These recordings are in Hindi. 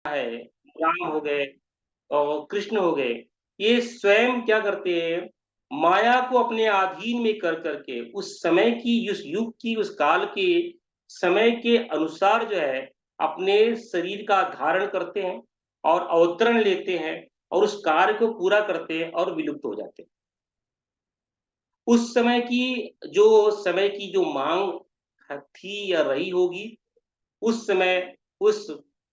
है, राम हो गए और कृष्ण हो गए, ये स्वयं क्या करते हैं, माया को अपने अधीन में कर करके उस समय की, उस युग की, उस काल के समय के अनुसार जो है अपने शरीर का धारण करते हैं और अवतरण लेते हैं और उस कार्य को पूरा करते हैं और विलुप्त हो जाते हैं। उस समय की जो मांग थी या रही होगी, उस समय उस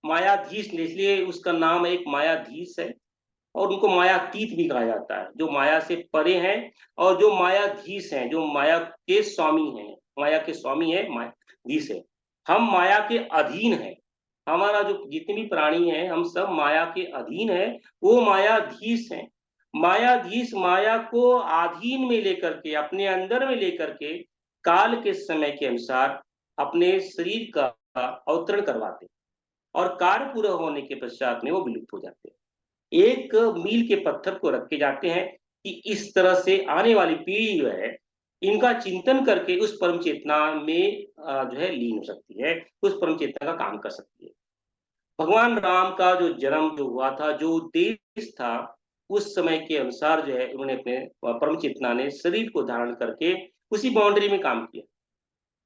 मायाधीश ने, इसलिए उसका नाम एक मायाधीश है और उनको मायातीत भी कहा जाता है, जो माया से परे हैं और जो मायाधीश हैं, जो माया के स्वामी हैं, माया के स्वामी है, मायाधीश है। हम माया के अधीन हैं। हमारा जो जितने भी प्राणी हैं, हम सब माया के अधीन हैं, वो मायाधीश हैं। मायाधीश माया को अधीन में लेकर के, अपने अंदर में लेकर के काल के समय के अनुसार अपने शरीर का अवतरण करवाते हैं और कार्य पूरा होने के पश्चात में वो विलुप्त हो जाते हैं। एक मील के पत्थर को रखे जाते हैं कि इस तरह से आने वाली पीढ़ी जो है, इनका चिंतन करके उस परम चेतना में जो है लीन हो सकती है, उस परम चेतना का काम कर सकती है। भगवान राम का जो जन्म जो हुआ था, जो उद्देश्य था, उस समय के अनुसार जो है उन्होंने अपने परम चेतना ने शरीर को धारण करके उसी बाउंड्री में काम किया।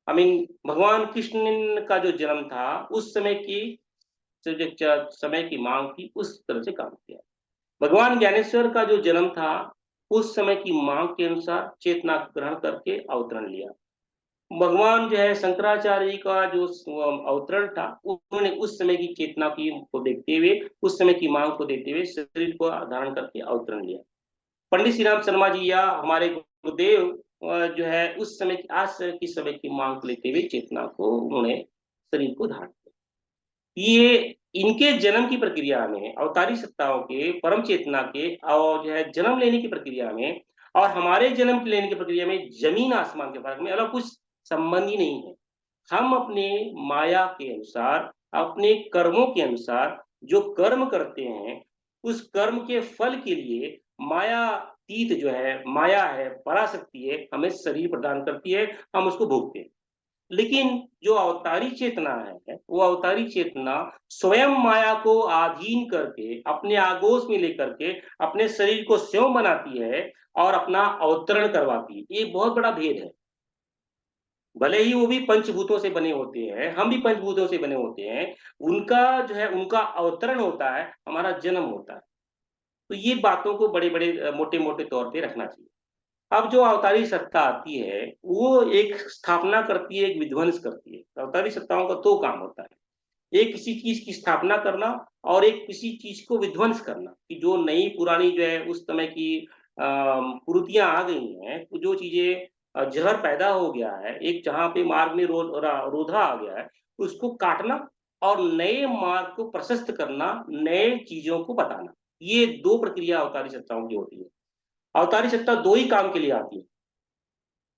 आई मीन भगवान कृष्ण का जो जन्म था, उस समय की समय की मांग थी, उस तरह से काम किया। भगवान ज्ञानेश्वर का जो जन्म था, उस समय की मांग के अनुसार चेतना ग्रहण करके अवतरण लिया। भगवान जो है शंकराचार्य जी का जो अवतरण था, उन्होंने उस समय की चेतना की को देखते हुए, उस समय की मांग को देखते हुए शरीर को धारण करके अवतरण लिया। पंडित श्री राम शर्मा जी या हमारे गुरुदेव जो है उस समय की, आज की समय की मांग को लेते हुए चेतना को उन्होंने शरीर को धारण किया। ये इनके जन्म की प्रक्रिया में, अवतारी सत्ताओं के, परम चेतना के और जो है जन्म लेने की प्रक्रिया में और हमारे जन्म लेने की प्रक्रिया में जमीन आसमान के फर्क में अलग कुछ संबंध ही नहीं है। हम अपने माया के अनुसार, अपने कर्मों के अनुसार जो कर्म करते हैं, उस कर्म के फल के लिए मायातीत जो है, माया है, पराशक्ति है, हमें शरीर प्रदान करती है, हम उसको भोगते हैं। लेकिन जो अवतारी चेतना है, वो अवतारी चेतना स्वयं माया को अधीन करके, अपने आगोश में लेकर के अपने शरीर को स्वयं बनाती है और अपना अवतरण करवाती है। ये बहुत बड़ा भेद है। भले ही वो भी पंचभूतों से बने होते हैं, हम भी पंचभूतों से बने होते हैं, उनका जो है उनका अवतरण होता है, हमारा जन्म होता है। तो ये बातों को बड़े बड़े मोटे मोटे तौर पे रखना चाहिए। अब जो अवतारी सत्ता आती है, वो एक स्थापना करती है, एक विध्वंस करती है। अवतारी सत्ताओं का दो काम होता है, एक किसी चीज की स्थापना करना और एक किसी चीज को विध्वंस करना, कि जो नई पुरानी जो है उस समय की कुरीतियां आ गई हैं, तो जो चीजें जहर पैदा हो गया है, एक जहाँ पे मार्ग में रोधा आ गया है, उसको काटना और नए मार्ग को प्रशस्त करना, नए चीजों को बताना। ये दो प्रक्रिया अवतारी सत्ताओं की होती है। अवतारी सत्ता दो ही काम के लिए आती है।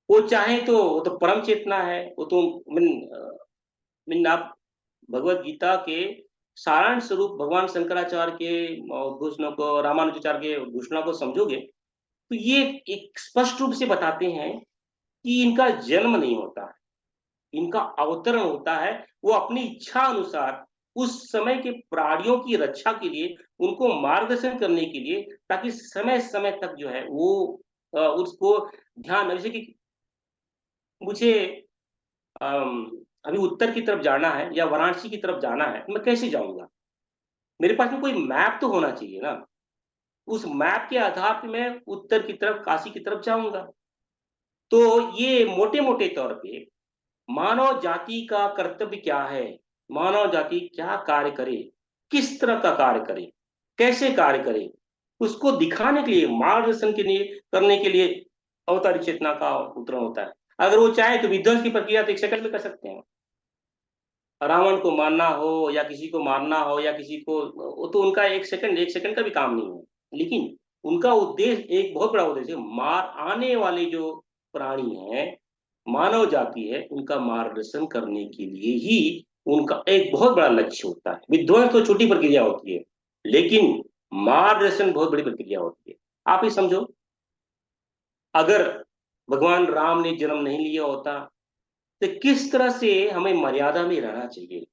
वो चाहे तो वो तो परम चेतना है, वो तो मीन आप भगवत गीता के सारांश स्वरूप भगवान शंकराचार्य के घोषणा को, रामानुजाचार्य के घोषणा को समझोगे, तो ये एक स्पष्ट रूप से बताते हैं कि इनका जन्म नहीं होता है, इनका अवतरण होता है। वो अपनी इच्छा अनुसार उस समय के प्राणियों की रक्षा के लिए, उनको मार्गदर्शन करने के लिए, ताकि समय समय तक जो है वो उसको ध्यान, जैसे कि मुझे अम, अभी उत्तर की तरफ जाना है या वाराणसी की तरफ जाना है, मैं कैसे जाऊंगा? मेरे पास में कोई मैप तो होना चाहिए ना। उस मैप के आधार पे मैं उत्तर की तरफ, काशी की तरफ जाऊंगा। तो ये मोटे मोटे तौर पे मानव जाति का कर्तव्य क्या है, मानव जाति क्या कार्य करे, किस तरह का कार्य करे, कैसे कार्य करे, उसको दिखाने के लिए, मार्गदर्शन के लिए, करने के लिए अवतारी चेतना का उतरण होता है। अगर वो चाहे तो विध्वंस की प्रक्रिया तो एक सेकंड में कर सकते हैं। रावण को मारना हो या किसी को मारना हो या किसी को, वो तो उनका एक सेकंड का भी काम नहीं है। लेकिन उनका उद्देश्य एक बहुत बड़ा उद्देश्य है, मार आने वाले जो प्राणी हैं, मानव जाति है, उनका मार्गदर्शन करने के लिए ही उनका एक बहुत बड़ा लक्ष्य होता है। विध्वंस तो छोटी प्रक्रिया होती है, लेकिन मार्गदर्शन बहुत बड़ी प्रक्रिया होती है। आप ही समझो, अगर भगवान राम ने जन्म नहीं लिया होता, तो किस तरह से हमें मर्यादा में रहना चाहिए,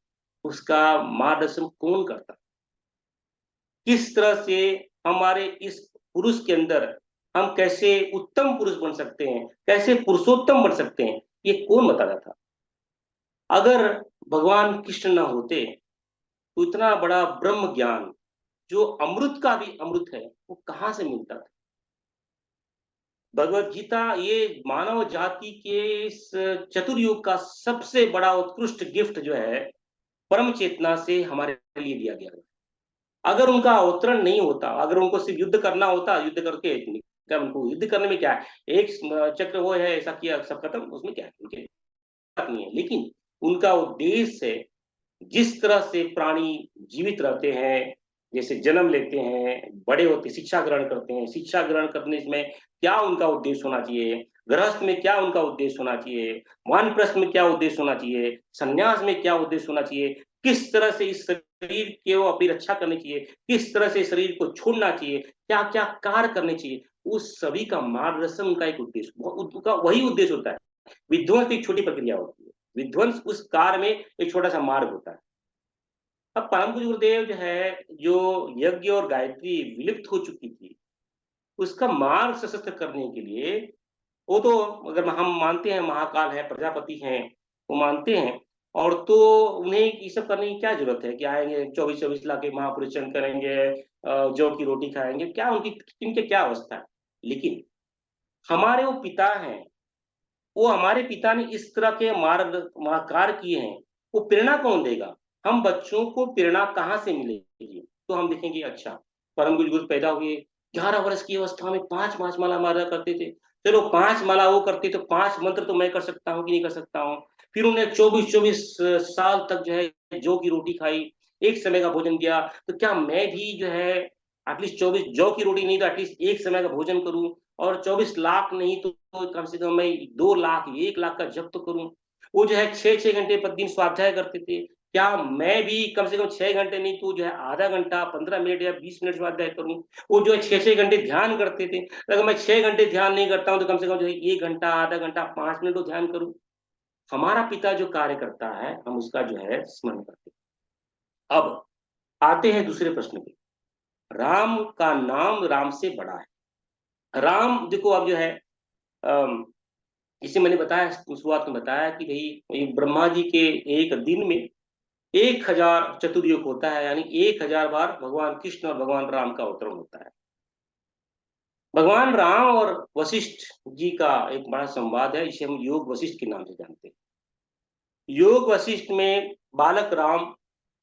उसका मार्गदर्शन कौन करता? किस तरह से हमारे इस पुरुष के अंदर हम कैसे उत्तम पुरुष बन सकते हैं, कैसे पुरुषोत्तम बन सकते हैं, ये कौन बताता था? अगर भगवान कृष्ण ना होते तो इतना बड़ा ब्रह्म ज्ञान जो अमृत का भी अमृत है, वो कहाँ से मिलता था? भगवत गीता ये मानव जाति के इस चतुर्युग का सबसे बड़ा उत्कृष्ट गिफ्ट जो है, परम चेतना से हमारे लिए दिया गया है। अगर उनका अवतरण नहीं होता, अगर उनको सिर्फ युद्ध करना होता, युद्ध करके क्या उनको युद्ध करने में क्या है? एक चक्र वो है, ऐसा किया सब खत्म, उसमें क्या है? उनके बात नहीं है। लेकिन उनका उद्देश्य है, जिस तरह से प्राणी जीवित रहते हैं, जैसे जन्म लेते हैं, बड़े होते शिक्षा ग्रहण करते हैं, शिक्षा ग्रहण करने में क्या उनका उद्देश्य होना चाहिए, गृहस्थ में क्या उनका उद्देश्य होना चाहिए, वानप्रस्थ में क्या उद्देश्य होना चाहिए, संन्यास में क्या उद्देश्य होना चाहिए, किस तरह से इस शरीर की वो अपनी रक्षा करनी चाहिए, किस तरह से शरीर को छोड़ना चाहिए, क्या क्या कार्य करने चाहिए, उस सभी का मार्गदर्शन उनका एक उद्देश्य, उनका वही उद्देश्य होता है। विध्वंस की एक छोटी प्रक्रिया होती है, विध्वंस उस कार्य में एक छोटा सा मार्ग होता है। अब परम पूज्य गुरुदेव जो है, जो यज्ञ और गायत्री विलुप्त हो चुकी थी, उसका मार्ग सशक्त करने के लिए वो तो, अगर हम मानते हैं महाकाल है, प्रजापति हैं, वो मानते हैं, और तो उन्हें ये सब करने की क्या जरूरत है कि आएंगे 24-24 लाख के महापुरुषन करेंगे, जौ की रोटी खाएंगे, क्या उनकी इनके क्या अवस्था है? लेकिन हमारे वो पिता हैं, वो हमारे पिता ने इस तरह के मार्ग कार्य किए हैं, वो प्रेरणा कौन देगा? हम बच्चों को प्रेरणा कहाँ से मिलेगी? तो हम देखेंगे, अच्छा परम गुरु पैदा हुए, 11 वर्ष की अवस्था में 5 माला मारा करते थे। चलो 5 माला वो करते तो 5 मंत्र तो मैं कर सकता हूँ कि नहीं कर सकता हूँ। फिर उन्हें 24-24 साल तक जो है जौ की रोटी खाई, एक समय का भोजन किया, तो क्या मैं भी जो है एटलीस्ट 24 जौ की रोटी नहीं तो एटलीस्ट एक समय का भोजन करूँ, और 24 लाख नहीं तो कम से कम मैं 2 लाख, 1 लाख का जप तो करूँ। वो जो है 6-6 घंटे प्रतिदिन स्वाध्याय करते थे। क्या मैं भी कम से कम 6 घंटे नहीं तो जो है आधा घंटा, 15 मिनट या 20 मिनट स्वाध्याय करूँ? वो जो है 6-6 घंटे ध्यान करते थे। अगर मैं 6 घंटे ध्यान नहीं करता हूँ तो कम से कम जो है 1 घंटा, आधा घंटा, 5 मिनट तो ध्यान करूँ। हमारा पिता जो कार्य करता है, हम उसका जो है स्मरण करते हैं। अब आते हैं दूसरे प्रश्न पे। राम का नाम राम से बड़ा है। राम देखो अब जो है, अम, जिसे मैंने बताया, शुरुआत में बताया कि भई ब्रह्मा जी के एक दिन में 1000 चतुर्युग होता है, यानी 1000 बार भगवान कृष्ण और भगवान राम का अवतरण होता है। भगवान राम और वशिष्ठ जी का एक बड़ा संवाद है, इसे हम योग वशिष्ठ के नाम से जानते हैं। योग वशिष्ठ में बालक राम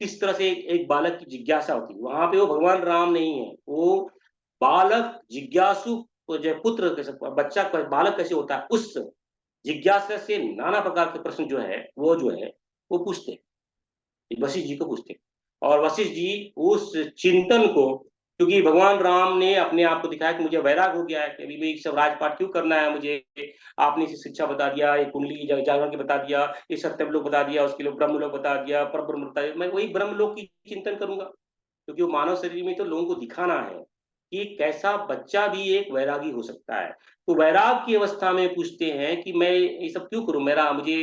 किस तरह से एक बालक की जिज्ञासा होती है, वहां पे वो भगवान राम नहीं है, वो बालक जिज्ञासु जो पुत्र कह सकते, बच्चा बालक कैसे होता है, उस जिज्ञासा से नाना प्रकार के प्रश्न जो है वो जो है वो पूछते हैं, वशिष्ठ जी को पूछते हैं। और वशिष्ठ जी उस चिंतन को, क्योंकि भगवान राम ने अपने आप को दिखाया कि मुझे वैराग हो गया है कि अभी भी सब राजपाट क्यों करना है मुझे, आपने इसे शिक्षा बता दिया, ये कुंडली जागरण के बता दिया, ये सत्यम लोग बता दिया, उसके लिए ब्रह्म लोग बता दिया, पर ब्रह्म बता दिया, मैं वही ब्रह्म लोग की चिंतन करूंगा, क्योंकि वो मानव शरीर में तो लोगों को दिखाना है कि कैसा बच्चा भी एक वैरागी हो सकता है। तो वैराग की अवस्था में पूछते हैं कि मैं ये सब क्यों करूं, मेरा मुझे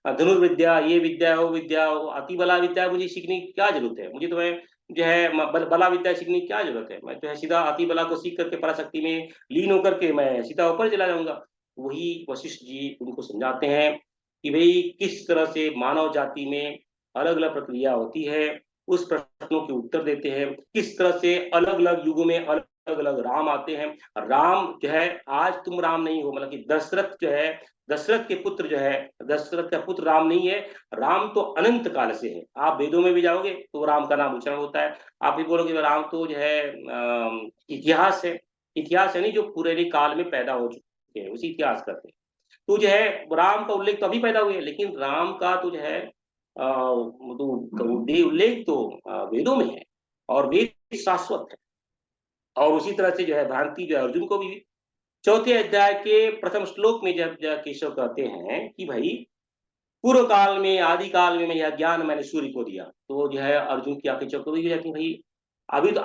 धनुर्विद्या, ये विद्या, वो विद्या, अति बला विद्या मुझे सीखने की क्या जरूरत है, मुझे तो मैं जो है बला विद्या सीखने की क्या जरूरत है, मैं जो है सीधा अति बला को सीख करके पराशक्ति में लीन होकर के मैं सीधा ऊपर चला जाऊंगा। वही वशिष्ठ जी उनको समझाते हैं कि भाई किस तरह से मानव जाति में अलग अलग प्रक्रिया होती है, उस प्रश्नों के उत्तर देते हैं, किस तरह से अलग अलग युगों में अलग अलग राम आते हैं। राम जो है, आज तुम राम नहीं हो, मतलब कि दशरथ जो है, दशरथ के पुत्र जो है, दशरथ का पुत्र राम नहीं है, राम तो अनंत काल से है। आप वेदों में भी जाओगे तो राम का नाम उच्चारण होता है। आप भी बोलोगे राम तो जो है इतिहास है, इतिहास है नहीं, जो पुराने काल में पैदा हो चुके हैं उसी इतिहास करते हैं। तो जो है राम का उल्लेख तो अभी पैदा हुए, लेकिन राम का तो जो है तो उल्लेख तो वेदों में है, और वेद शाश्वत है। और उसी तरह से जो है भ्रांति जो है अर्जुन को भी चौथे अध्याय के प्रथम श्लोक में जब केशव कहते हैं कि भाई पूर्व काल में, आदि काल में यह ज्ञान मैंने सूर्य को दिया, तो जो है अर्जुन की आंखें चौकड़ी हो जाती है, भाई अभी तो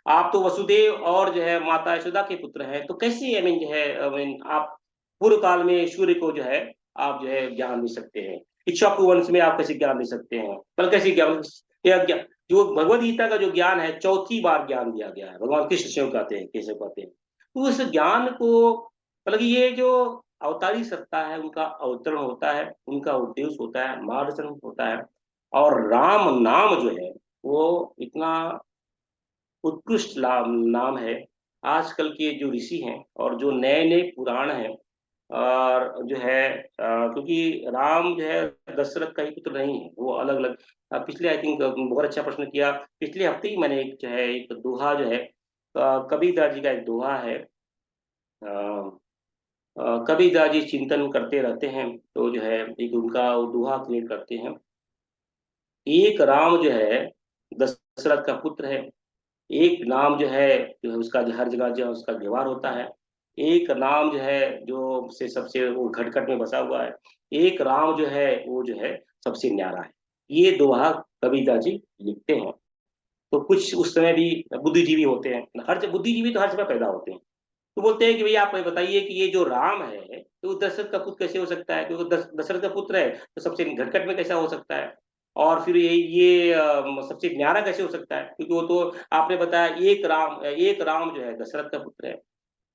आप तो वसुदेव और जो है माता यशोदा के पुत्र हैं, तो कैसे आई मीन जो है आई मीन आप पूर्व काल में सूर्य को जो है आप जो है ज्ञान दे सकते हैं, इक्ष्वाकु वंश में आप कैसे ज्ञान दे सकते हैं, मतलब कैसे ज्ञान, यह ज्ञान जो भगवद गीता का जो ज्ञान है, चौथी बार ज्ञान दिया गया है, भगवान कृष्ण स्वयं कहते हैं, कैसे कहते हैं। तो उस ज्ञान को मतलब ये जो अवतारी सत्ता है, उनका अवतरण होता है, उनका उद्देश्य होता है, मार्गदर्शन होता है। और राम नाम जो है वो इतना उत्कृष्ट नाम है। आजकल के जो ऋषि हैं और जो नए नए पुराण हैं, और जो है क्योंकि राम जो है दशरथ का ही पुत्र नहीं है, वो अलग अलग। पिछले आई थिंक बहुत अच्छा प्रश्न किया। पिछले हफ्ते ही मैंने एक जो है एक दोहा जो है कबीरदास जी का एक दोहा है। अ, कबीरदास जी चिंतन करते रहते हैं, तो जो है एक उनका वो दोहा क्रिएट करते हैं। एक राम जो है दशरथ का पुत्र है। एक नाम जो है उसका जो हर जगह जो है उसका व्यवहार होता है। एक नाम जो है जो से सबसे वो घटघट में बसा हुआ है। एक राम जो है वो जो है सबसे न्यारा है। ये दोहा कबीरदास जी लिखते हैं। तो कुछ उस समय भी बुद्धिजीवी होते हैं, बुद्धिजीवी तो हर समय पैदा होते हैं। तो बोलते हैं कि भैया आप बताइए कि ये जो राम है तो दशरथ का पुत्र कैसे हो सकता है, क्योंकि दशरथ का पुत्र है तो सबसे घटघट में कैसा हो सकता है। और फिर ये सबसे न्यारा कैसे हो सकता है, क्योंकि वो तो आपने बताया एक राम जो है दशरथ का पुत्र है।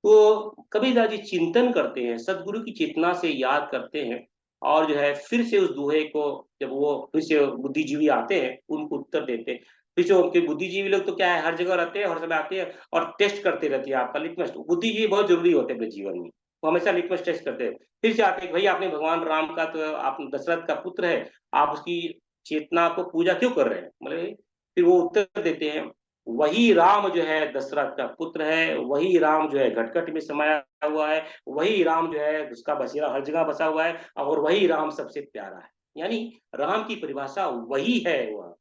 तो कबीरदास जी चिंतन करते हैं, सदगुरु की चेतना से याद करते हैं। और जो है फिर से उस दोहे को, जब वो फिर से बुद्धिजीवी आते हैं उनको उत्तर देते हैं। फिर से उनके बुद्धिजीवी लोग तो क्या है, हर जगह रहते हैं, हर समय आते हैं और टेस्ट करते रहते हैं आपका लिटमस। बुद्धिजीवी बहुत जरूरी होते हैं अपने जीवन में, वो हमेशा लिटमस टेस्ट करते हैं। फिर से आते हैं कि भाई आपने भगवान राम का, तो आप दशरथ का पुत्र है, आप उसकी चेतना को पूजा क्यों कर रहे हैं, मतलब फिर वो उत्तर देते हैं, वही राम जो है दशरथ का पुत्र है, वही राम जो है घटघट में समाया हुआ है, वही राम जो है उसका बसेरा हर जगह बसा हुआ है, और वही राम सबसे प्यारा है। यानी राम की परिभाषा वही है, वह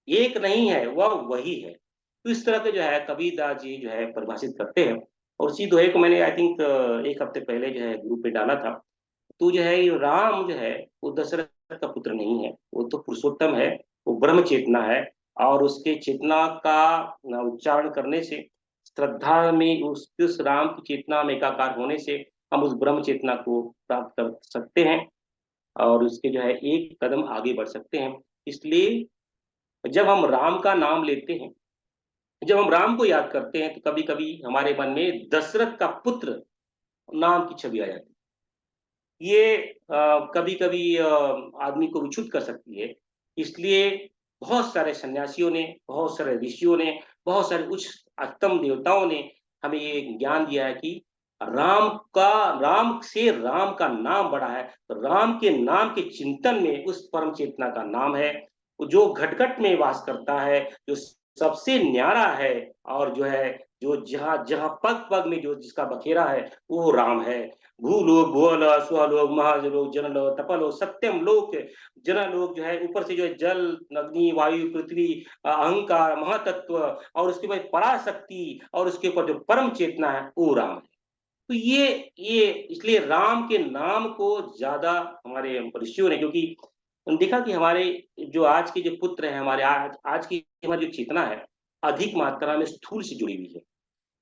एक नहीं है, वह वही है। तो इस तरह के जो है कबीरदास जी जो है परिभाषित करते हैं। और उसी दोहे को मैंने आई थिंक एक हफ्ते पहले जो है ग्रुप पे डाला था। तो जो है ये राम जो है वो दशरथ का पुत्र नहीं है, वो तो पुरुषोत्तम है, वो ब्रह्म चेतना है। और उसके चेतना का उच्चारण करने से, श्रद्धा में उस राम की चेतना में एकाकार होने से हम उस ब्रह्म चेतना को प्राप्त कर सकते हैं, और उसके जो है एक कदम आगे बढ़ सकते हैं। इसलिए जब हम राम का नाम लेते हैं, जब हम राम को याद करते हैं, तो कभी कभी हमारे मन में दशरथ का पुत्र नाम की छवि आ जाती है। ये कभी कभी आदमी को विचुत कर सकती है। इसलिए बहुत सारे सन्यासियों ने, बहुत सारे ऋषियों ने, बहुत सारे उच्च अष्टम देवताओं ने हमें ये ज्ञान दिया है कि राम का राम से राम का नाम बड़ा है। तो राम के नाम के चिंतन में उस परम चेतना का नाम है, जो घटघट में वास करता है, जो सबसे न्यारा है, और जो है जो जहाँ जहाँ पग पग में जो जिसका बखेरा है वो राम है। भूलोक भुवलोक सुरलोक महालोक जनलोक तपलोक सत्यम लोक। जनलोक जो है ऊपर से जो है जल, अग्नि, वायु, पृथ्वी, अहंकार, महातत्व, और उसके बाद पराशक्ति, और उसके ऊपर जो परम चेतना है वो राम है। तो ये इसलिए राम के नाम को ज्यादा हमारे ऋषियों ने, क्योंकि देखा कि हमारे जो आज के जो पुत्र हैं, हमारे आज आज की हमारी जो चेतना है अधिक मात्रा में स्थूल से जुड़ी हुई है।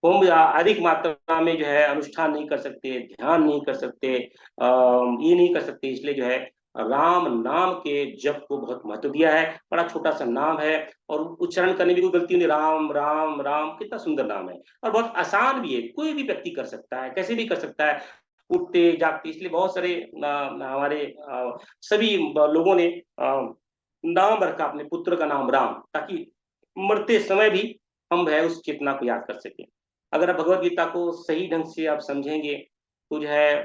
हम अधिक मात्रा में जो है अनुष्ठान नहीं कर सकते, ध्यान नहीं कर सकते, ये नहीं कर सकते। इसलिए जो है राम नाम के जप को बहुत महत्व दिया है। बड़ा छोटा सा नाम है, और उच्चारण करने में कोई गलती नहीं। राम राम राम कितना सुंदर नाम है, और बहुत आसान भी है, कोई भी व्यक्ति कर सकता है, कैसे भी कर सकता है, उठते जागते। इसलिए बहुत सारे हमारे सभी लोगों ने नाम रखा अपने पुत्र का नाम राम, ताकि मरते समय भी हम है उस चेतना को याद कर सकें। अगर आप भगवत गीता को सही ढंग से आप समझेंगे, तो जो है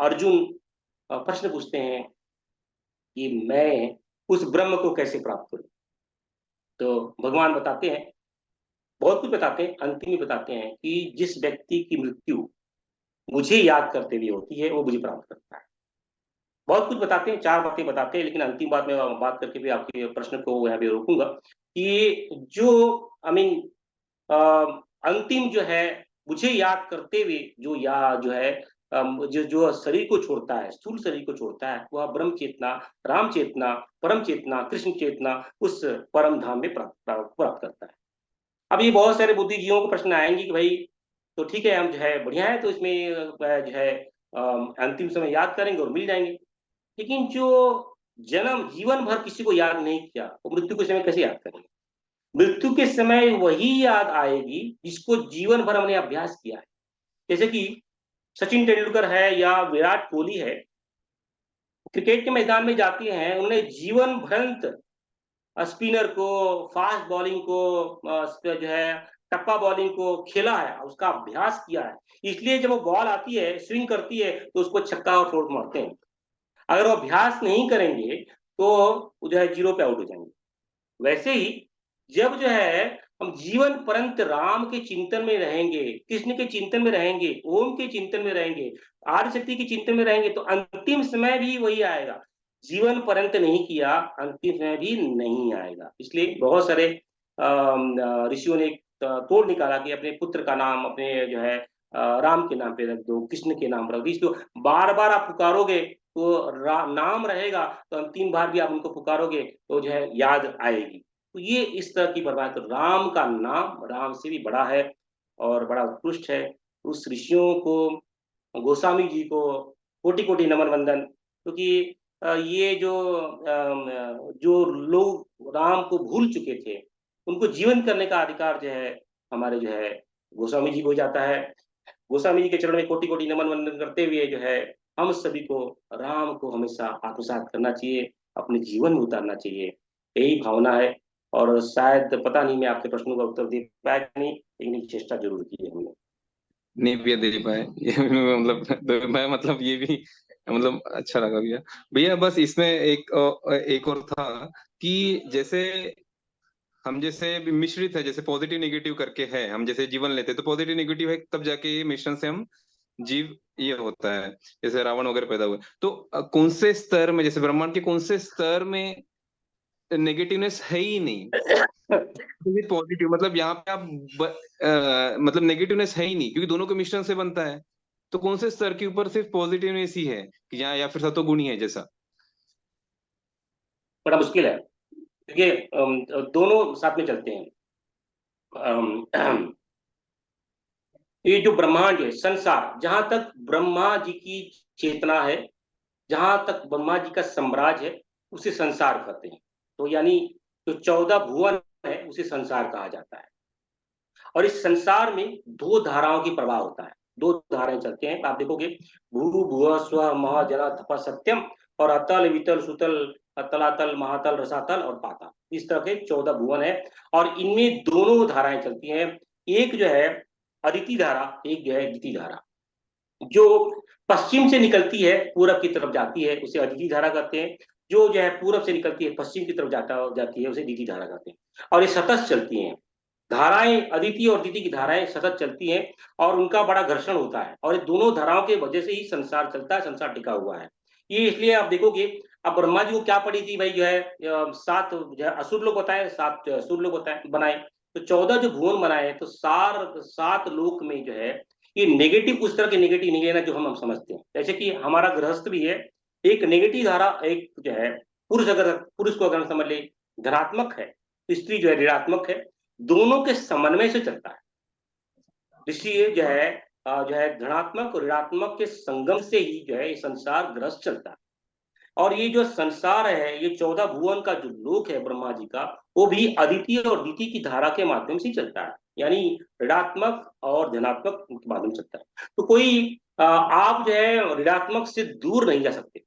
अर्जुन प्रश्न पूछते हैं कि मैं उस ब्रह्म को कैसे प्राप्त करूं। तो भगवान बताते हैं, बहुत कुछ बताते हैं, अंतिम में बताते हैं कि जिस व्यक्ति की मृत्यु मुझे याद करते हुए होती है वो मुझे प्राप्त करता है। बहुत कुछ बताते हैं, चार बातें बताते हैं, लेकिन अंतिम बात में बात करके भी आपके प्रश्न को यहाँ पे रोकूंगा कि जो आई मीन अ, अंतिम जो है मुझे याद करते हुए जो या जो है जो जो शरीर को छोड़ता है, स्थूल शरीर को छोड़ता है, वह ब्रह्म चेतना, राम चेतना, परम चेतना, कृष्ण चेतना उस परम धाम में प्राप्त करता है। अब ये बहुत सारे बुद्धिजीवियों को प्रश्न आएंगे कि भाई तो ठीक है, हम जो है बढ़िया है, तो इसमें जो है अंतिम समय याद करेंगे और मिल जाएंगे। लेकिन जो जन्म जीवन भर किसी को याद नहीं किया, वो मृत्यु के समय कैसे याद करेंगे? मृत्यु के समय वही याद आएगी जिसको जीवन भर हमने अभ्यास किया है। जैसे कि सचिन तेंदुलकर है या विराट कोहली है, क्रिकेट के मैदान में जाते हैं, उन्होंने जीवन भर स्पिनर को, फास्ट बॉलिंग को, जो है टप्पा बॉलिंग को खेला है, उसका अभ्यास किया है। इसलिए जब वो बॉल आती है, स्विंग करती है, तो उसको छक्का और चौका मारते हैं। अगर वो अभ्यास नहीं करेंगे तो जो है जीरो पे आउट हो जाएंगे। वैसे ही जब जो है हम जीवन पर्यंत राम के चिंतन में रहेंगे, कृष्ण के चिंतन में रहेंगे, ओम के चिंतन में रहेंगे, आदि शक्ति के चिंतन में रहेंगे, तो अंतिम समय भी वही आएगा। जीवन पर्यंत नहीं किया, अंतिम समय भी नहीं आएगा। इसलिए बहुत सारे ऋषियों ने तोड़ निकाला कि अपने पुत्र का नाम अपने जो है राम के नाम पे रख दो, कृष्ण के नाम पर रख दो। इसको बार बार आप पुकारोगे तो नाम रहेगा, तो अंतिम बार भी आप उनको पुकारोगे तो जो है याद आएगी। तो ये इस तरह की बर्बाद, तो राम का नाम राम से भी बड़ा है और बड़ा उत्कृष्ट है। उस ऋषियों को, गोस्वामी जी को कोटि कोटि नमन वंदन, क्योंकि ये जो लोग राम को भूल चुके थे, उनको जीवन करने का अधिकार जो है हमारे जो है गोस्वामी जी को हो जाता है। गोस्वामी जी के चरण में कोटि कोटि नमन वंदन करते हुए जो है हम सभी को राम को हमेशा आत्मसात करना चाहिए, अपने जीवन में उतारना चाहिए, यही भावना है। और शायद पता नहीं मैं आपके प्रश्नों का उत्तर दे पाया कि नहीं, लेकिन एक चेष्टा जरूर की है हमने। नहीं भैया दे पाए ये मतलब मैं मतलब ये भी मतलब अच्छा लगा भैया। भैया बस इसमें एक और था कि जैसे हम जैसे भी मिश्रित है, जैसे पॉजिटिव नेगेटिव करके है, हम जैसे जीवन लेते हैं तो पॉजिटिव नेगेटिव है, तब जाके ये मिश्रण से हम जीव ये होता है, जैसे रावण वगैरह पैदा हुए। तो कौन से स्तर में, जैसे ब्रह्मांड के कौन से स्तर में नेगेटिवनेस है ही नहीं, पॉजिटिव मतलब यहाँ पे आप मतलब नेगेटिवनेस है ही नहीं, क्योंकि दोनों के मिश्रण से बनता है। तो कौन से स्तर के ऊपर सिर्फ पॉजिटिवनेस ही है कि यहाँ, या फिर सतोगुण ही है जैसा? बड़ा मुश्किल है, क्योंकि दोनों साथ में चलते हैं। ये जो ब्रह्मांड है, संसार, जहां तक ब्रह्मा जी की चेतना है, जहां तक ब्रह्मा जी का साम्राज्य है, उसे संसार कहते हैं। तो यानी जो 14 भुवन है उसे संसार कहा जाता है। और इस संसार में दो धाराओं की प्रवाह होता है, दो धाराएं चलते हैं, आप देखोगे, भू भुव स्व महा जला तप सत्यम, और अतल वितल सुतल तलातल महातल रसातल और पाताल, इस तरह के 14 भुवन है। और इनमें दोनों धाराएं चलती हैं, एक जो है अदिति धारा, एक जो है द्वितीय धारा। जो पश्चिम से निकलती है पूरब की तरफ जाती है उसे अदिति धारा कहते हैं, जो है पूरब से निकलती है पश्चिम की तरफ जाती है उसे द्वितीय धारा कहते हैं। और ये सतत चलती हैं धाराएं, अदिति और द्वितीय की धाराएं सतत चलती हैं, और उनका बड़ा घर्षण होता है, और ये दोनों धाराओं के वजह से ही संसार चलता है, संसार टिका हुआ है। ये इसलिए आप देखोगे, अब ब्रह्मा जी को क्या पड़ी थी भाई, जो है सात जो है असुर लोग बताए, सात असुर लोग बताए बनाए, तो 14 जो भुवन बनाए, तो सात लोक में जो है ये नेगेटिव, उस तरह के नेगेटिव नहीं लेना जो हम समझते हैं। जैसे कि हमारा गृहस्थ भी है, एक नेगेटिव धारा, एक जो है पुरुष, अगर पुरुष को अगर हम समझ ले धनात्मक है, तो स्त्री जो है ऋणात्मक है, दोनों के समन्वय से चलता है। इसलिए जो है धनात्मक और ऋणात्मक के संगम से ही जो है ये संसार ग्रस्त चलता है। और ये जो संसार है, ये 14 भुवन का जो लोक है ब्रह्मा जी का, वो भी अदिति और द्वितीय की धारा के माध्यम से चलता है, यानी ऋणात्मक और धनात्मक के माध्यम से चलता है। तो कोई आप जो है ऋणात्मक से दूर नहीं जा सकते।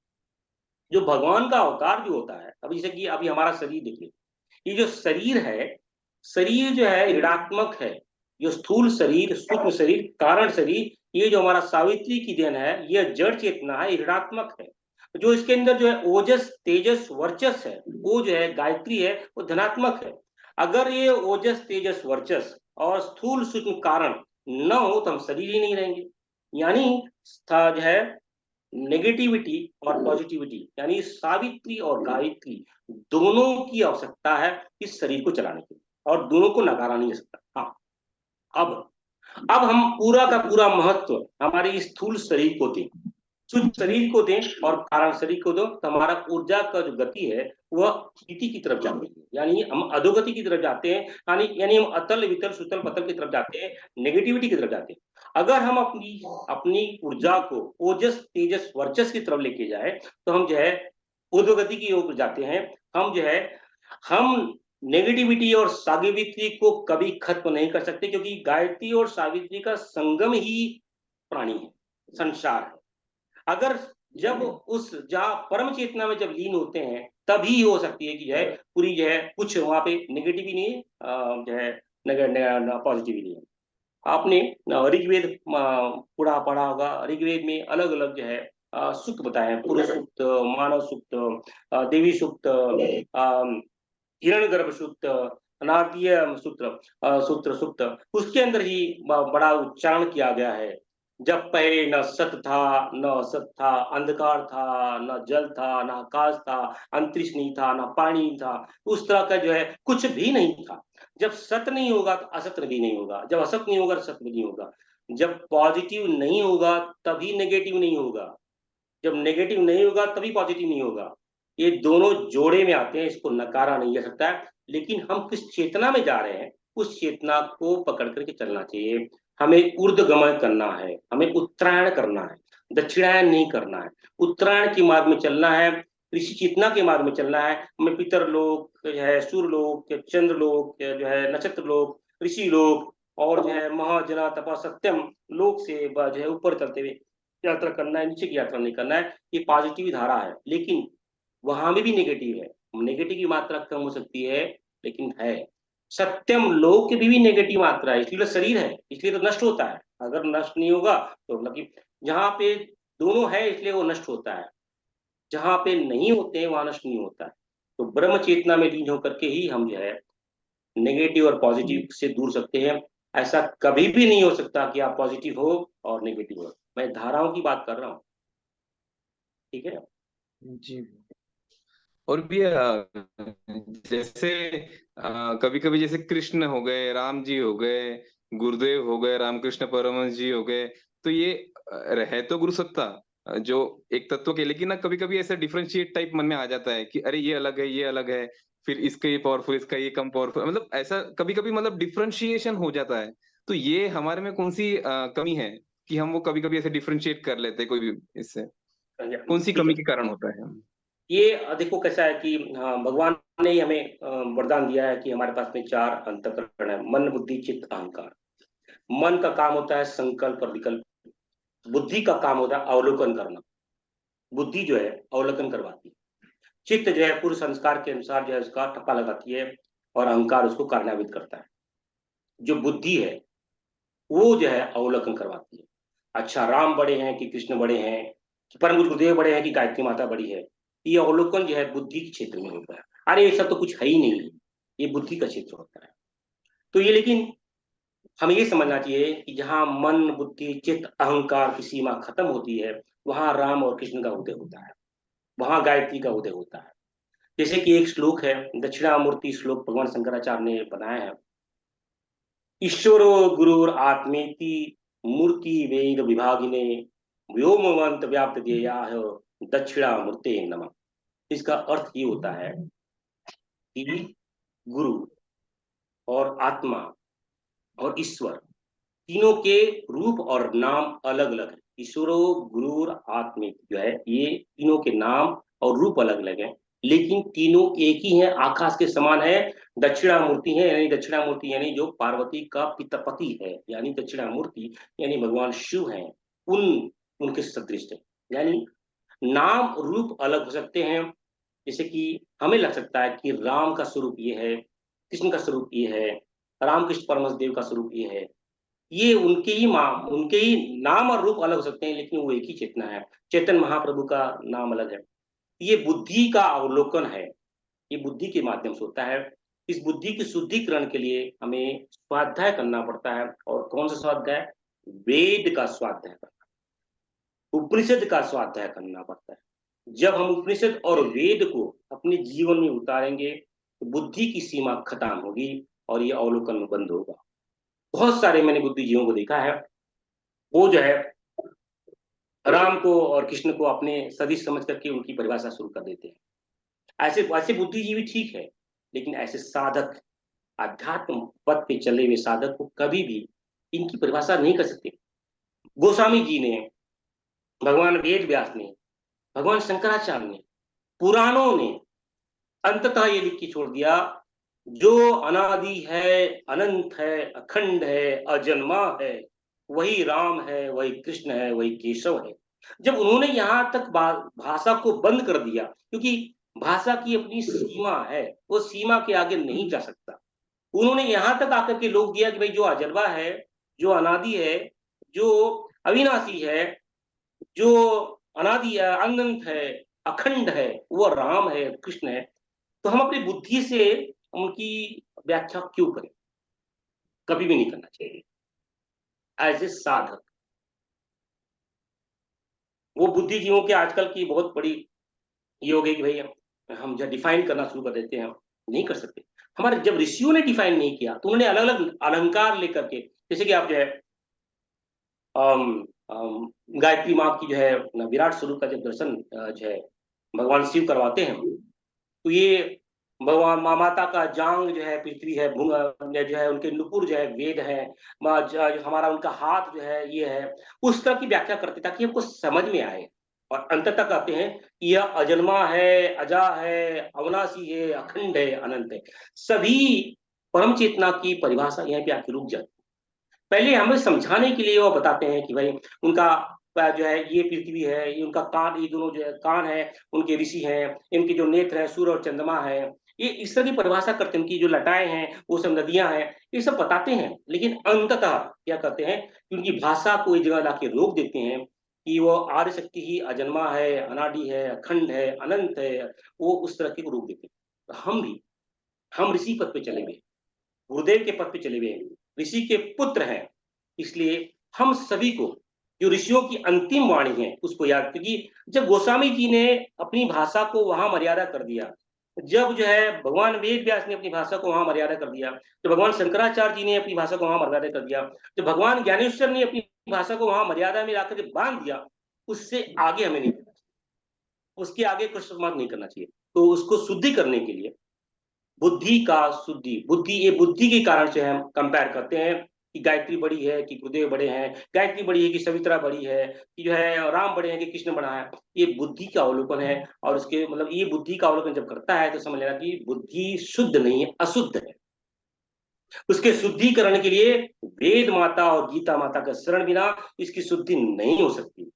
जो भगवान का अवतार जो होता है, अभी जैसे कि अभी हमारा शरीर देखिए, ये जो शरीर है, शरीर जो है ऋणात्मक है। जो स्थूल शरीर, सूक्ष्म शरीर, कारण शरीर, ये जो हमारा सावित्री की देन है, ये जड़ चेतना है, ऋणात्मक है। जो इसके अंदर जो है ओजस तेजस वर्चस है, वो जो है गायत्री है, वो धनात्मक है। अगर ये ओजस तेजस वर्चस और स्थूल सूक्ष्म कारण न हो तो हम शरीर ही नहीं रहेंगे। यानी जो है नेगेटिविटी और पॉजिटिविटी, यानी सावित्री और गायत्री, दोनों की आवश्यकता है इस शरीर को चलाने के लिए, और दोनों को नकारा नहीं जा सकता। हाँ, अब हम पूरा का पूरा महत्व हमारे इस स्थूल शरीर को दें, शुद्ध शरीर को दें और कारण शरीर को दो, तो हमारा ऊर्जा का जो गति है वह स्थिति की तरफ जाती है, यानी हम अधोगति की तरफ जाते हैं, यानी हम अतल वितल सुतल पतल की तरफ जाते हैं, नेगेटिविटी की तरफ जाते हैं। अगर हम अपनी अपनी ऊर्जा को ओजस तेजस वर्चस की तरफ लेके जाए, तो हम जो है ऊर्ध्वगति की ओर जाते हैं। हम जो है हम नेगेटिविटी और सावित्री को कभी खत्म नहीं कर सकते, क्योंकि गायत्री और सावित्री का संगम ही प्राणी है, संसार है। अगर जब उस जहाँ परम चेतना में जब लीन होते हैं, तभी हो सकती है कि जो है पूरी जो है कुछ वहां पे नेगेटिव ही नहीं है, जो है पॉजिटिव ही नहीं है। आपने ऋग्वेद पूरा पढ़ा होगा। ऋग्वेद में अलग अलग जो है सूक्त बताए हैं, पुरुष सूक्त, मानव सूक्त, देवी सूक्त, हिरण्यगर्भ सूक्त, नारदीय सूत्र सूक्त। उसके अंदर ही बड़ा उच्चारण किया गया है। जब पहले न सत था, न असत था, अंधकार था, न जल था, न आकाश था, अंतरिक्ष नहीं था, न पानी था, उस तरह का जो है कुछ भी नहीं था। जब सत नहीं होगा तो असत भी नहीं होगा, जब असत नहीं होगा तो सत्य भी नहीं होगा। जब पॉजिटिव नहीं होगा तभी नेगेटिव नहीं होगा, जब नेगेटिव नहीं होगा तभी पॉजिटिव नहीं होगा। ये दोनों जोड़े में आते हैं, इसको नकारा नहीं जा सकता है। लेकिन हम किस चेतना में जा रहे हैं, उस चेतना को पकड़ करके चलना चाहिए। हमें ऊर्ध्वगमन करना है, हमें उत्तरायण करना है, दक्षिणायन नहीं करना है। उत्तरायण के मार्ग में चलना है, ऋषि चेतना के मार्ग में चलना है। हमें पितर लोक जो है, सूर्य लोक, चंद्र लोक जो है, नक्षत्र लोक, ऋषि लोक, और जो है महाजना तपा सत्यम लोक से जो है ऊपर चलते हुए यात्रा करना है, नीचे की यात्रा नहीं करना है। ये पॉजिटिव धारा है, लेकिन वहां में भी नेगेटिव है। नेगेटिव की मात्रा कम हो सकती है, लेकिन है। सत्यम लोक की भी नेगेटिव मात्रा है, इसलिए तो शरीर है, इसलिए तो नष्ट होता है। अगर नष्ट नहीं होगा तो मतलब जहाँ पे दोनों है इसलिए वो नष्ट होता है, जहाँ पे नहीं होते हैं वहां नष्ट नहीं होता है। तो ब्रह्म चेतना में लीन होकर के ही हम जो है नेगेटिव और पॉजिटिव से दूर सकते हैं। ऐसा कभी भी नहीं हो सकता कि आप पॉजिटिव हो और नेगेटिव हो। मैं धाराओं की बात कर रहा हूँ, ठीक है। जी। और भी जैसे कभी कभी जैसे कृष्ण हो गए, राम जी हो गए, गुरुदेव हो गए, रामकृष्ण परमहंस जी हो गए, तो ये है तो गुरु सत्ता जो एक तत्व के, लेकिन ना कभी कभी ऐसा डिफरेंशिएट टाइप मन में आ जाता है कि अरे ये अलग है, ये अलग है, फिर इसका ये पावरफुल, इसका ये कम पावरफुल, मतलब ऐसा कभी कभी मतलब डिफरेंशिएशन हो जाता है। तो ये हमारे में कौन सी कमी है कि हम वो कभी कभी ऐसे डिफरेंशिएट कर लेते हैं कोई भी इससे, कौन सी ठीक कमी है। के कारण होता है? ये देखो कैसा है कि हाँ, भगवान ने ही हमें वरदान दिया है कि हमारे पास में चार अंतःकरण है, मन बुद्धि चित्त अहंकार। मन का काम होता है संकल्प और विकल्प, बुद्धि का काम होता है अवलोकन करना। बुद्धि जो है अवलोकन करवाती है, चित्त जो है पूर्व संस्कार के अनुसार जो है उसका ठप्पा लगाती है, और अहंकार उसको कार्यान्वित करता है। जो बुद्धि है वो जो है अवलोकन करवाती है। अच्छा, राम बड़े हैं कि कृष्ण बड़े हैं, कि परम गुरुदेव बड़े हैं कि गायत्री माता बड़ी है, ये अवलोकन जो है बुद्धि के क्षेत्र में होता है। अरे ये सब तो कुछ है ही नहीं, ये बुद्धि का क्षेत्र होता है। तो ये लेकिन हमें ये समझना चाहिए कि जहाँ मन बुद्धि चित्त अहंकार की सीमा खत्म होती है, वहां राम और कृष्ण का उदय होता है, वहां गायत्री का उदय होता है। जैसे कि एक श्लोक है, दक्षिणामूर्ति श्लोक भगवान शंकराचार्य ने बनाया है। ईश्वरो गुरुर आत्मेति मूर्ति वेद विभागिने व्योमवंत व्याप्त देया दक्षिणामूर्ते नमः। इसका अर्थ ये होता है कि गुरु और आत्मा और ईश्वर तीनों के रूप और नाम अलग अलग है। ईश्वरो गुरु आत्मिक जो है, ये तीनों के नाम और रूप अलग अलग है, लेकिन तीनों एक ही है, आकाश के समान है। दक्षिणामूर्ति है, यानी दक्षिणामूर्ति यानी जो पार्वती का पिता पति है, यानी दक्षिणामूर्ति यानी भगवान शिव हैं, उन उनके सदृश है। यानी नाम रूप अलग हो सकते हैं। जैसे कि हमें लग सकता है कि राम का स्वरूप ये है, कृष्ण का स्वरूप ये है, रामकृष्ण परमहंस देव का स्वरूप ये है। ये उनके ही नाम और रूप अलग हो सकते हैं, लेकिन वो एक ही चेतना है। चेतन महाप्रभु का नाम अलग है। ये बुद्धि का अवलोकन है, ये बुद्धि के माध्यम से होता है। इस बुद्धि की शुद्धिकरण के लिए हमें स्वाध्याय करना पड़ता है। और कौन सा स्वाध्याय? वेद का स्वाध्याय करना, उपनिषद का स्वाध्याय करना पड़ता है। जब हम उपनिषद और वेद को अपने जीवन में उतारेंगे तो बुद्धि की सीमा खत्म होगी और ये अवलोकन बंद होगा। बहुत सारे मैंने बुद्धिजीवियों को देखा है, वो जो है राम को और कृष्ण को अपने सदिश समझ करके उनकी परिभाषा शुरू कर देते हैं। ऐसे ऐसे बुद्धिजीवी ठीक है, लेकिन ऐसे साधक, अध्यात्म पथ पे चले हुए साधक को कभी भी इनकी परिभाषा नहीं कर सकते। गोस्वामी जी ने, भगवान वेद व्यास ने, भगवान शंकराचार्य ने पुराणों ने अंततः ये लिख के छोड़ दिया, जो अनादि है, अनंत है, अखंड है, अजन्मा है, वही राम है, वही कृष्ण है, वही केशव है। जब उन्होंने यहां तक भाषा को बंद कर दिया, क्योंकि भाषा की अपनी सीमा है, वो सीमा के आगे नहीं जा सकता। उन्होंने यहां तक आकर के लोग दिया कि भाई जो अजन्मा है, जो अनादि है, जो अविनाशी है, जो अनादि अनंत है, अखंड है, वो राम है, कृष्ण है। तो हम अपनी बुद्धि से उनकी व्याख्या क्यों करें? कभी भी नहीं करना चाहिए। एज ए साधक, वो बुद्धिजीवों के आजकल की बहुत बड़ी ये हो गई कि भाई हम जब डिफाइन करना शुरू कर देते हैं, नहीं कर सकते। हमारे जब ऋषियों ने डिफाइन नहीं किया तो उन्होंने अलग अलग अलंकार लेकर के, जैसे कि आप जो है गायत्री माँ की जो है विराट स्वरूप का जब दर्शन जो है भगवान शिव करवाते हैं, तो ये भगवान माँ माता का जांग जो है पृथ्वी है, जो है उनके नुपुर जो है वेद है, हमारा उनका हाथ जो है ये है, उस तरह की व्याख्या करते ताकि हमको समझ में आए। और अंत तक कहते हैं कि यह अजन्मा है, अजा है, अविनाशी है, अखंड है, अनंत है। सभी परम चेतना की परिभाषा यहाँ पे आके रुक जाती है। पहले हमें समझाने के लिए वो बताते हैं कि भाई उनका जो है ये पृथ्वी है, ये उनका कान, ये दोनों जो है कान है, उनके ऋषि हैं, इनके जो नेत्र है सूर्य और चंद्रमा है, ये इस तरह की परिभाषा करते हैं। उनकी जो लटाएं हैं वो सब नदियां हैं, ये सब बताते हैं। लेकिन अंततः क्या करते हैं कि उनकी भाषा को इस जगह लाके रोक देते हैं कि वो आर्य शक्ति ही अजन्मा है, अनादि है, अखंड है, अनंत है, वो उस तरह के को रोक देते हैं। तो हम ऋषि पद पे चले गए, गुरुदेव के पद पे चले गए, ऋषि के पुत्र हैं। इसलिए हम सभी को जो ऋषियों की अंतिम वाणी है उसको याद, क्योंकि जब गोस्वामी जी ने अपनी भाषा को वहां मर्यादा कर दिया, जब जो है भगवान वेद व्यास ने अपनी भाषा को वहां मर्यादा कर दिया, जब भगवान शंकराचार्य जी ने अपनी भाषा को वहां मर्यादा कर दिया, जब भगवान ज्ञानेश्वर ने अपनी भाषा को वहां मर्यादा में लाकर के बांध दिया, उससे आगे हमें नहीं करना चाहिए, उसके आगे कुछ मत नहीं करना चाहिए। तो उसको शुद्धि करने के लिए बुद्धि का शुद्धि, बुद्धि ये बुद्धि के कारण से हम कंपेयर करते हैं कि गायत्री बड़ी है कि गुरुदेव बड़े हैं, गायत्री बड़ी है कि सवित्रा बड़ी है, कि जो है राम बड़े हैं कि कृष्ण बड़ा है। ये बुद्धि का अवलोकन है। और उसके मतलब ये बुद्धि का अवलोकन जब करता है तो समझ लेना कि बुद्धि शुद्ध नहीं है, अशुद्ध है। उसके शुद्धिकरण के लिए वेद माता और गीता माता का शरण बिना इसकी शुद्धि नहीं हो सकती।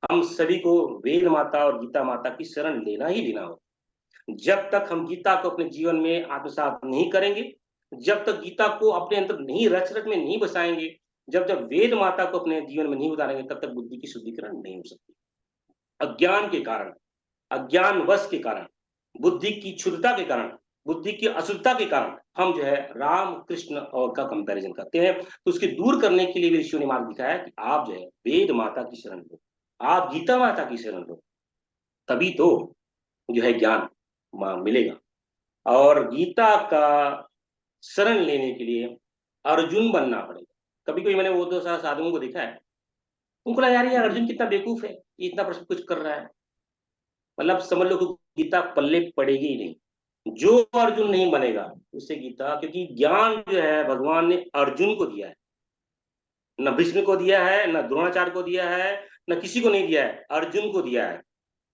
हम सभी को वेद माता और गीता माता की शरण लेना ही लेना होगा। जब तक हम गीता को अपने जीवन में आत्मसात नहीं करेंगे, जब तक गीता को अपने अंदर नहीं रच रच में नहीं बसाएंगे, जब जब वेद माता को अपने जीवन में नहीं उतारेंगे, तब तक बुद्धि की शुद्धिकरण नहीं हो सकती। अज्ञान के कारण, अज्ञान वश के कारण, बुद्धि की क्षुद्धता के कारण, बुद्धि की अशुद्धता के कारण हम जो है राम कृष्ण और का कंपैरिजन करते हैं। तो उसके दूर करने के लिए भी ऋषियों ने मार्ग दिखाया कि आप जो है वेद माता की शरण लो, आप गीता माता की शरण लो, तभी तो जो है ज्ञान मिलेगा। और गीता का शरण लेने के लिए अर्जुन बनना पड़ेगा। कभी कभी मैंने वो दो साधुओं को देखा है, उनको लगा यार ये अर्जुन कितना बेवकूफ है, ये इतना प्रश्न कुछ कर रहा है। मतलब समझ लो कि गीता पल्ले पड़ेगी ही नहीं। जो अर्जुन नहीं बनेगा उससे गीता, क्योंकि ज्ञान जो है भगवान ने अर्जुन को दिया है, न भीष्म को दिया है, न द्रोणाचार्य को दिया है, न किसी को नहीं दिया है, अर्जुन को दिया है।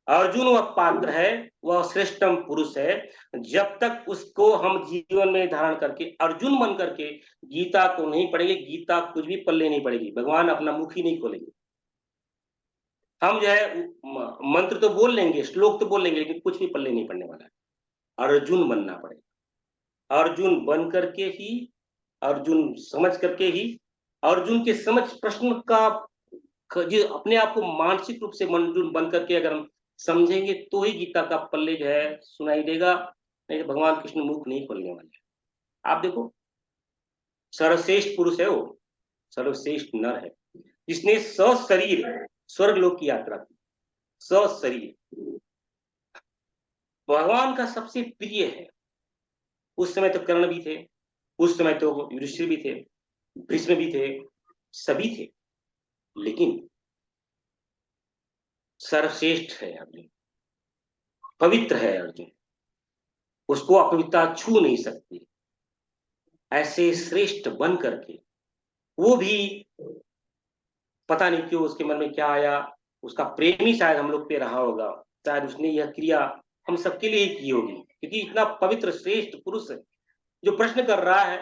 अर्जुन वह पात्र है, वह श्रेष्ठतम पुरुष है। जब तक उसको हम जीवन में धारण करके अर्जुन बन करके गीता को नहीं पढ़ेंगे, गीता कुछ भी पल्ले नहीं पड़ेगी, भगवान अपना मुख ही नहीं खोलेंगे। हम जो है मंत्र तो बोल लेंगे, श्लोक तो बोल लेंगे, लेकिन कुछ भी पल्ले नहीं पड़ने वाला है। अर्जुन बनना पड़ेगा। अर्जुन बन करके ही, अर्जुन समझ करके ही, अर्जुन के समझ प्रश्न का जो अपने आप को मानसिक रूप से अर्जुन बन करके अगर हम समझेंगे तो ही गीता का पल्ले जो है सुनाई देगा, नहीं तो भगवान कृष्ण मुख नहीं खोलने वाले। आप देखो, सर्वश्रेष्ठ पुरुष है वो, सर्वश्रेष्ठ नर है, जिसने सशरीर स्वर्ग लोक की यात्रा की, सशरीर भगवान का सबसे प्रिय है। उस समय तो कर्ण भी थे, उस समय तो युधिष्ठिर भी थे, भीष्म भी थे, सभी थे, लेकिन सर्वश्रेष्ठ है अर्जुन, पवित्र है अर्जुन, उसको अपवित्रता छू नहीं सकती। ऐसे श्रेष्ठ बन करके वो भी पता नहीं क्यों उसके मन में क्या आया, उसका प्रेम ही शायद हम लोग पे रहा होगा, शायद उसने यह क्रिया हम सबके लिए ही की होगी, क्योंकि इतना पवित्र श्रेष्ठ पुरुष जो प्रश्न कर रहा है,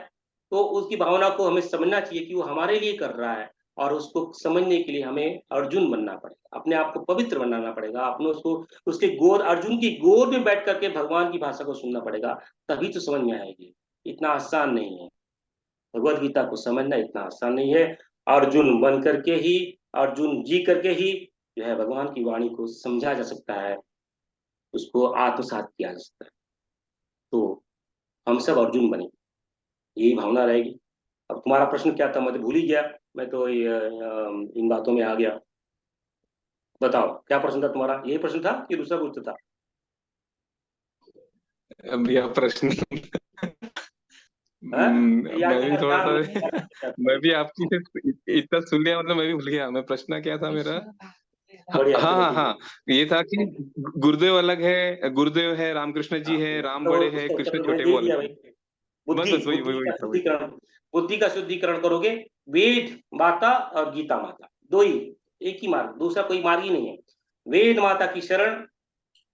तो उसकी भावना को हमें समझना चाहिए कि वो हमारे लिए कर रहा है, और उसको समझने के लिए हमें अर्जुन बनना पड़ेगा, अपने आप को पवित्र बनाना पड़ेगा, अपने उसको उसके गोद, अर्जुन की गोद में बैठ करके भगवान की भाषा को सुनना पड़ेगा, तभी तो समझ में आएगी। इतना आसान नहीं है, भगवत गीता को समझना इतना आसान नहीं है। अर्जुन बन करके ही, अर्जुन जी करके ही जो है भगवान की वाणी को समझा जा सकता है, उसको आत्मसात किया जा सकता है। तो हम सब अर्जुन बने, यही भावना रहेगी। अब तुम्हारा प्रश्न क्या था, मैं तो भूल ही गया, मैं तो इन बातों में आ गया। बताओ क्या प्रश्न था तुम्हारा, यही प्रश्न था कि दूसरा कुछ था? भैया प्रश्न हाँ, याद मैं भी यार थोड़ा काम नहीं सा है। मैं भी आपकी इतना सुन लिया, मतलब मैं भी भूल गया, मैं प्रश्न क्या था मेरा। हाँ बढ़िया, हाँ चलो हाँ ठीक है। हाँ, ये था कि गुरुदेव अलग है, गुरुदेव है, रामकृष्ण जी हाँ, है, राम तो बड़े है, उसका उत्तर कृष्ण तो मैंने छोटे, दे वो दिया अलग भाई। है। बस बुद्धि, बस वही वही बुद्धि वही का था वही। शुद्धिकरण, बुद्धि का शुद्धिकरण करोगे। वेद माता और गीता माता, दो ही, एक ही मार्ग, दूसरा कोई मार्ग ही नहीं है। वेद माता की शरण,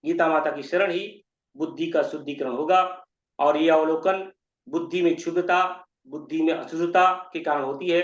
गीता माता की शरण ही बुद्धि का शुद्धिकरण होगा। और ये अवलोकन, बुद्धि में क्षुद्धता, बुद्धि में अशुद्धता के कारण होती है।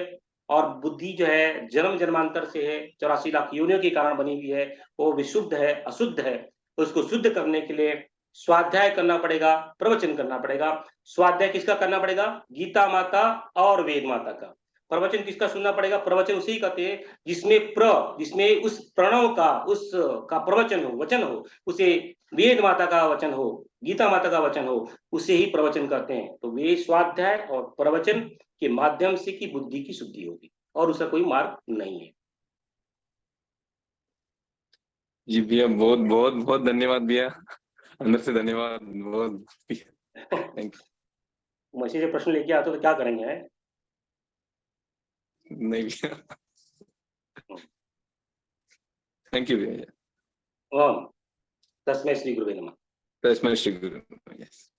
और बुद्धि जो है जन्म जन्मांतर से है, 84 लाख योनियों के कारण बनी हुई है, वो विशुद्ध है, अशुद्ध है। तो उसको शुद्ध करने के लिए स्वाध्याय करना पड़ेगा, प्रवचन करना पड़ेगा। स्वाध्याय किसका करना पड़ेगा? गीता माता और वेद माता का। प्रवचन किसका सुनना पड़ेगा? प्रवचन उसी कहते हैं जिसमें उस प्रणव का, उस का प्रवचन हो, वचन हो, उसे वेद माता का वचन हो, गीता माता का वचन हो, उसे ही प्रवचन करते हैं। तो वे स्वाध्याय और प्रवचन के माध्यम से की बुद्धि की शुद्धि होगी, और उसका कोई मार्ग नहीं है। जी भैया, बहुत बहुत बहुत धन्यवाद भैया, अंदर से धन्यवाद बहुत। थैंक मुझे जो प्रश्न लेके आते हो तो क्या करेंगे है? यू। नहीं भैया, थैंक यू भैया। ओम तस्मै श्री गुरुवे नमः। तस्मै श्री गुरु। यस।